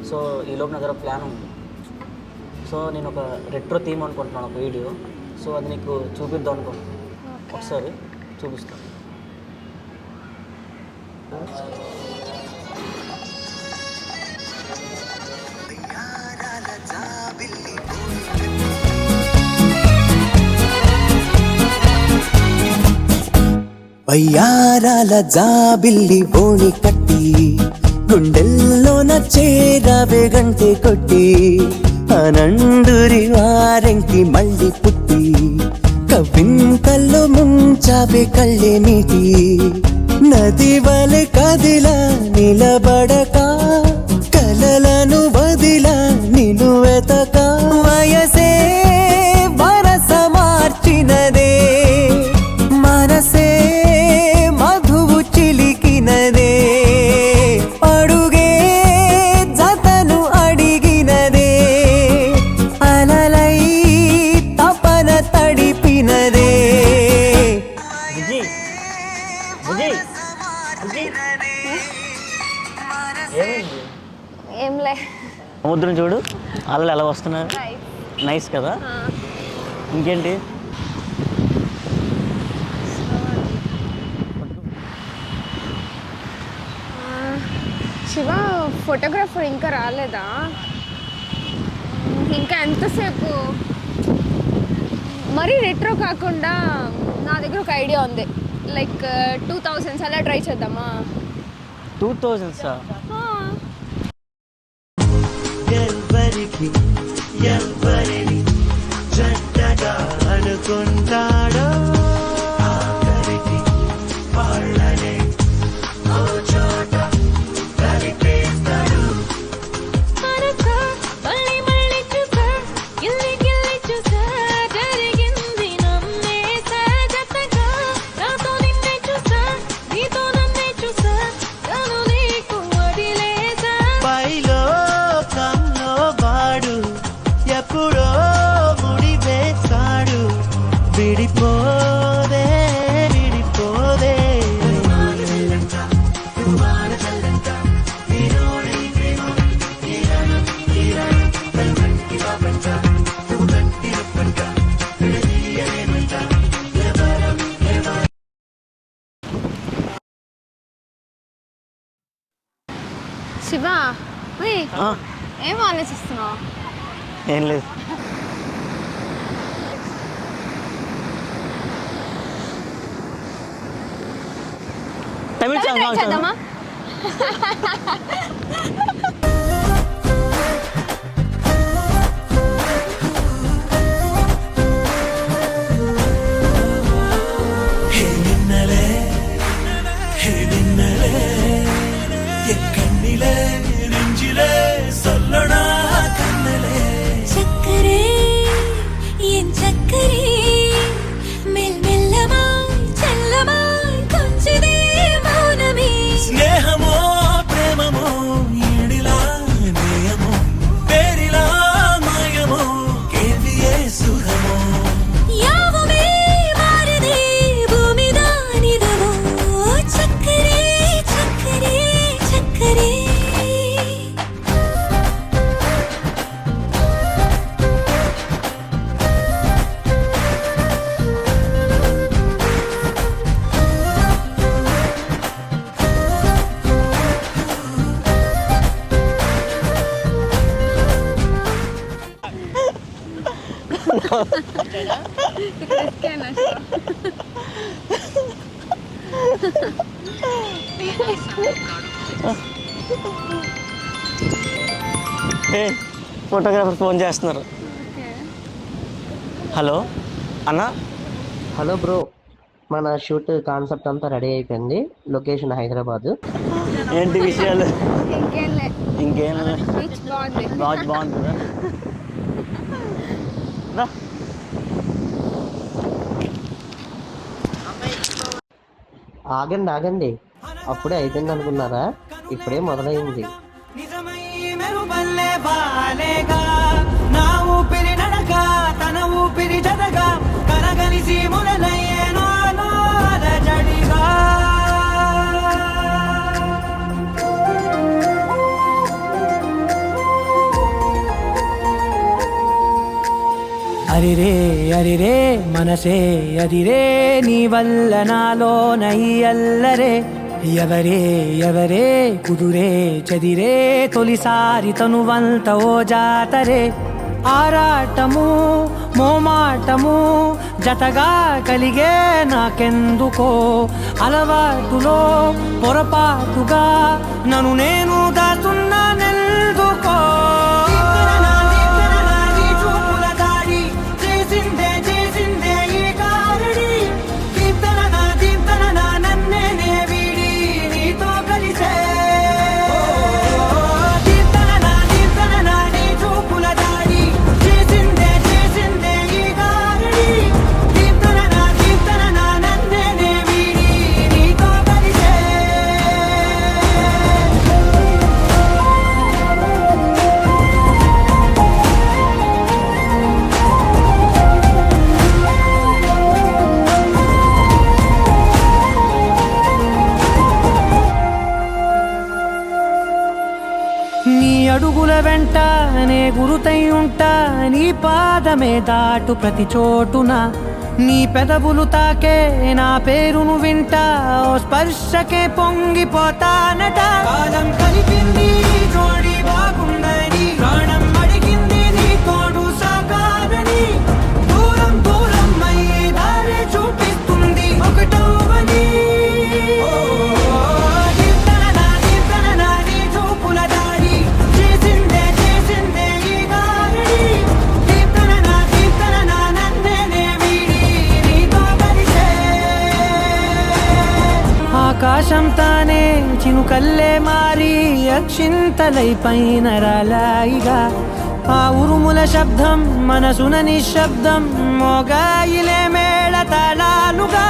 So ఈలోపు నా దగ్గర ప్లాన్ ఉంది. సో నేను ఒక రెట్రో థీమ్ అనుకుంటున్నాను, ఒక వీడియో. సో అది నీకు చూపిద్దాం అనుకుంటున్నాను. ఒకసారి చూపిస్తాను. వయ్యారాల జాబిల్లి బోణి కట్టి గుండెల్లోన చేరావే గంటె కొట్టి అనండురి వారెంకి మళ్ళీ పుట్టి కవింతల్లో ముంచావే కళ్ళే నీటి నది వలె కదిలా నిలబడక కలలను వదిలా నిన్ను వెతక వయసే వరస మార్చినదే మనసే మధువు చిలికినదే అడుగే జతను అడిగినదే అలలై తపన తడిపినదే. ఏంలే, సముద్రం చూడు, అలలు ఎలా వస్తున్నారు. నైస్ కదా. ఇంకేంటి? శివ ఫోటోగ్రాఫర్ ఇంకా రాలేదా? ఇంకా ఎంతసేపు? మరీ రెట్రో కాకుండా నా దగ్గర ఒక ఐడియా ఉంది. లైక్ 2000s అలా ట్రై చేద్దామా? 2000s ఎవరిని జంటగా అనుకుంటాడో ఆఖరికి వాళ్ళనే ఓ చోట కలిపేస్తాడు. పైలోకంలో వాడు ఎప్పుడో ముడి వేస్తాడు. విడిపోదే విడిపోదే శివ, ఏం ఆలోచిస్తున్నావు? ఏం లేదు. తమిళ ట్రై సాంగ్ చేద్దామా? கண்ணிலே நெஞ்சிலே சொல்லடா கண்ணலே சக்கரே என் சக்கரே மெல் மெல்லமாய் செல்லமாய் கொஞ்சிதே மௌனமே స్నేహమో ప్రేమమో ఈడిలా నేయమో పేరిలా మాయమో కేవియే సుఖమో யாவுமே மாறுதே பூமிதானிதவோ சக்கரே சக்கரே சக்கரே ఫోటోగ్రాఫర్ ఫోన్ చేస్తున్నారు. హలో అన్న. హలో బ్రో, మన షూట్ కాన్సెప్ట్ అంతా రెడీ అయిపోయింది. లొకేషన్ హైదరాబాద్. ఏంటి విషయాలు? ఇంకేం బాగుంది. బాగుంది కదా. రా. ఆగండి ఆగండి, అప్పుడే అయిపోయింది అనుకున్నారా? ఇప్పుడే మొదలైంది. నిజమై మెరుపల్లే బాలేగా నా ఊపిరి నడక తన ఊపిరి జతగా కలగలిసి మురలయ్యేనో జడిగా అరిరే అరిరే మనసే అదిరే నీ వల్ల నాలోనై అల్లరే ఎవరే ఎవరే కుదురే చదిరే తొలిసారి తనువంత ఓ జాతరే ఆరాటము మోమాటము జతగా కలిగే నాకెందుకో అలవాటులో పొరపాటుగా నన్ను నేను దాచున్నానెందుకో నీ అడుగుల వెంట నే గురుతై ఉంటా నీ పాదమే దాటు ప్రతి చోటున నీ పెదవులు తాకే నా పేరును వింటా ఓ స్పర్శకే పొంగిపోతానట కాలం కలిపింది జోడి బాగుందని ప్రాణం అడిగింది నీ తోడు సాగాలని దూరం దూరం అయ్యి దారి చూపిస్తుంది ఒకటవని ఆకాశం తానే చినుకల్లే మారి అక్షింతలై పైన రాలాయిగా ఆ ఉరుముల శబ్దం మనసున నిశ్శబ్దం మోగాయిలే మేళ తాళాలుగా